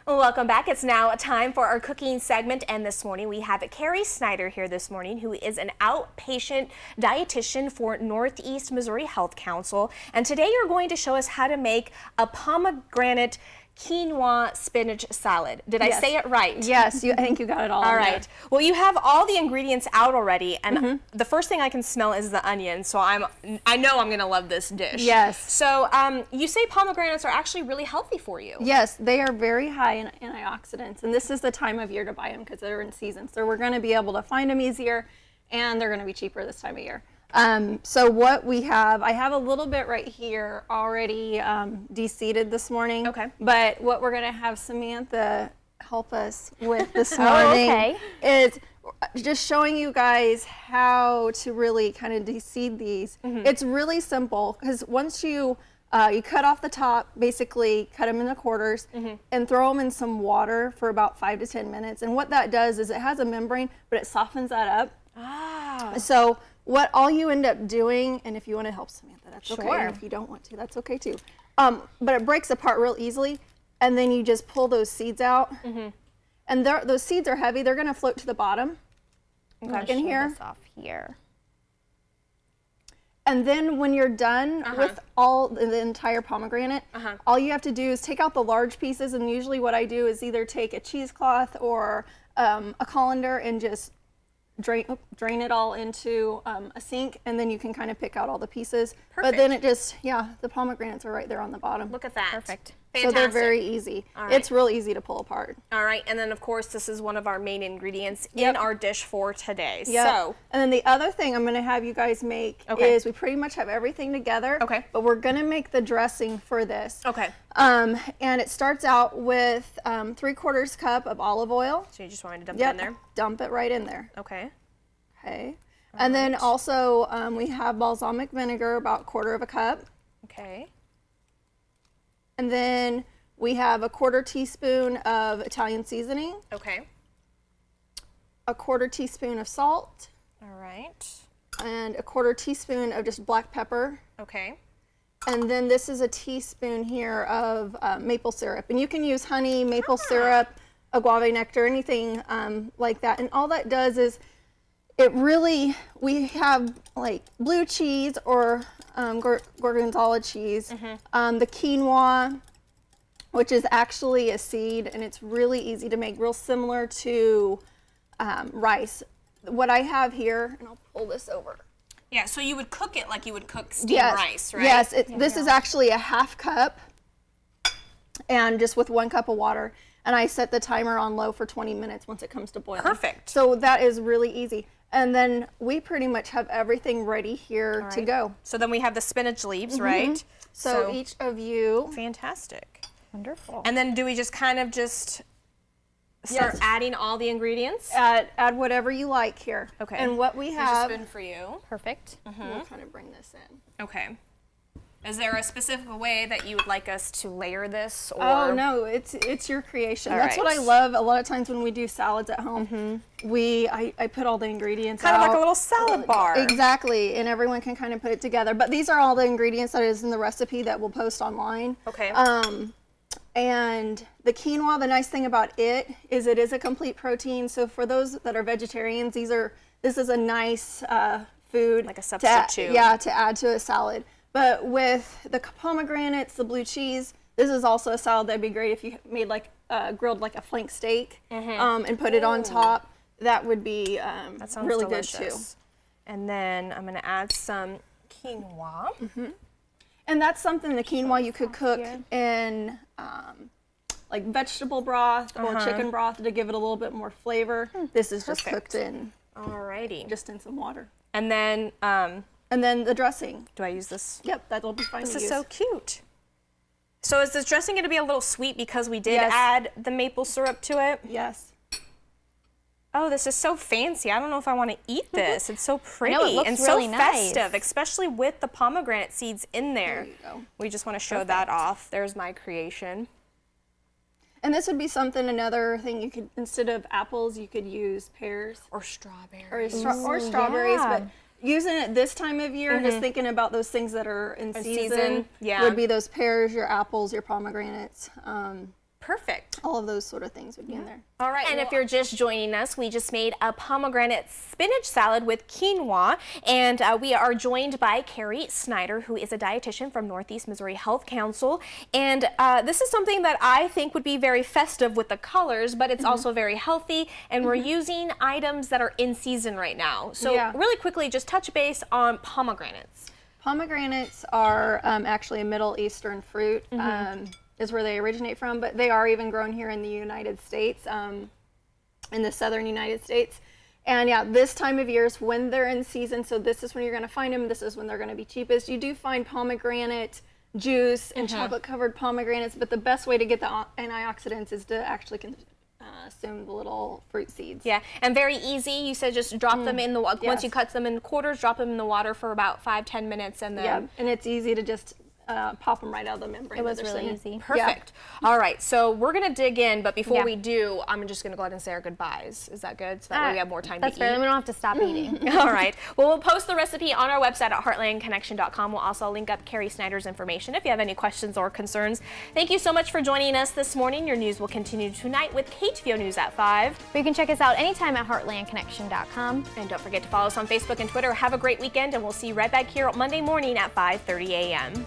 Welcome back. It's now time for our cooking segment, and this morning we have Carrie Snyder here this morning, who is an outpatient dietitian for Northeast Missouri Health Council. And today you're going to show us how to make a pomegranate quinoa spinach salad. Did I say it right? Yes, I think you got it all. All right. Well, you have all the ingredients out already, and the first thing I can smell is the onion. So I know I'm going to love this dish. Yes. So you say pomegranates are actually really healthy for you. Yes, they are very high in antioxidants, and this is the time of year to buy them because they're in season. So we're going to be able to find them easier, and they're going to be cheaper this time of year. So what we have, I have a little bit right here already de-seeded this morning. Okay. But what we're going to have Samantha help us with this morning is just showing you guys how to really kind of de-seed these. It's really simple because once you cut off the top, basically cut them into quarters and throw them in some water for about 5 to 10 minutes. And what that does is it has a membrane, but it softens that up. Ah. So what all you end up doing, and if you want to help Samantha, that's okay. Sure. And if you don't want to, that's okay too. But it breaks apart real easily, and then you just pull those seeds out. And those seeds are heavy. They're going to float to the bottom. Look in here. This off here. And then when you're done with all the entire pomegranate, all you have to do is take out the large pieces. And usually what I do is either take a cheesecloth or a colander and just drain it all into a sink, and then you can kind of pick out all the pieces. Perfect. But then it just, the pomegranates are right there on the bottom. Look at that. Perfect. Fantastic. So they're very easy. Right. It's real easy to pull apart. All right, and then of course this is one of our main ingredients in our dish for today. Yep. So, and then the other thing I'm going to have you guys make is we pretty much have everything together. Okay. But we're going to make the dressing for this. okay. And it starts out with 3/4 cup of olive oil. So you just want me to dump it in there? Dump it right in there. Okay. Okay. And then also we have balsamic vinegar, about 1/4 cup. Okay. And then we have a 1/4 teaspoon of Italian seasoning, Okay. a 1/4 teaspoon of salt, All right. and a 1/4 teaspoon of just black pepper. Okay. And then this is a teaspoon here of maple syrup. And you can use honey, maple syrup, agave nectar, anything like that. And all that does is we have like blue cheese or gorgonzola cheese, the quinoa, which is actually a seed, and it's really easy to make, real similar to rice. What I have here, and I'll pull this over. Yeah, so you would cook it like you would cook steamed rice, right? Yes, this is actually a 1/2 cup, and just with 1 cup of water. And I set the timer on low for 20 minutes once it comes to boiling. Perfect. So that is really easy. And then we pretty much have everything ready here to go. So then we have the spinach leaves, right? So each of you. Fantastic. Wonderful. And then do we just kind of start adding all the ingredients? Add whatever you like here. Okay. And what we Here's have. a spoon for you. Perfect. We'll kind of bring this in. Okay. Is there a specific way that you would like us to layer this? Or? Oh no, it's your creation. That's right. what I love. A lot of times when we do salads at home, I put all the ingredients Kind out. of like a little salad bar. Exactly, and everyone can kind of put it together. But these are all the ingredients that is in the recipe that we'll post online. Okay. And the quinoa, the nice thing about it is a complete protein. So for those that are vegetarians, this is a nice food. Like a substitute. To add to a salad. But with the pomegranates, the blue cheese, this is also a salad that'd be great if you made like grilled like a flank steak and put it on top. That would be that sounds really delicious. good too. And then I'm going to add some quinoa. And that's something, the quinoa, you could cook in like vegetable broth or chicken broth to give it a little bit more flavor. This is just cooked in. Alrighty. Just in some water. And then the dressing. do I use this? Yep, that'll be fine. This to is use. so cute. So is this dressing going to be a little sweet because we did Yes. add the maple syrup to it? Yes. Oh, this is so fancy. I don't know if I want to eat this. It's so pretty it looks and really so nice. festive, especially with the pomegranate seeds in there. There you go. We just want to show that off. There's my creation. And this would be another thing you could, instead of apples, you could use pears. Or strawberries. Or strawberries, yeah. but using it this time of year, just thinking about those things that are in season, yeah. would be those pears, your apples, your pomegranates. Perfect. All of those sort of things would be in there. All right. And if you're just joining us, we just made a pomegranate spinach salad with quinoa. And we are joined by Carrie Snyder, who is a dietitian from Northeast Missouri Health Council. And this is something that I think would be very festive with the colors, but it's also very healthy. And we're using items that are in season right now. So really quickly, just touch base on pomegranates. Pomegranates are actually a Middle Eastern fruit, is where they originate from, but they are even grown here in the United States, in the southern United States. And yeah, this time of year is when they're in season, so this is when you're going to find them. This is when they're going to be cheapest. You do find pomegranate juice and chocolate-covered pomegranates, but the best way to get the antioxidants is to actually consume the little fruit seeds. Yeah, and very easy. You said just drop them in the water. Once you cut them in quarters, drop them in the water for about 5-10 minutes, and then and it's easy to just pop them right out of the membrane. It was really easy. Perfect. All right, so we're gonna dig in, but before we do, I'm just gonna go ahead and say our goodbyes. Is that good? So that way we have more time to eat. That's fair. Then we don't have to stop eating. All right. Well, we'll post the recipe on our website at heartlandconnection.com. We'll also link up Carrie Snyder's information if you have any questions or concerns. Thank you so much for joining us this morning. Your news will continue tonight with KTVO News at 5. But you can check us out anytime at heartlandconnection.com. And don't forget to follow us on Facebook and Twitter. Have a great weekend, and we'll see you right back here Monday morning at 5:30 a.m.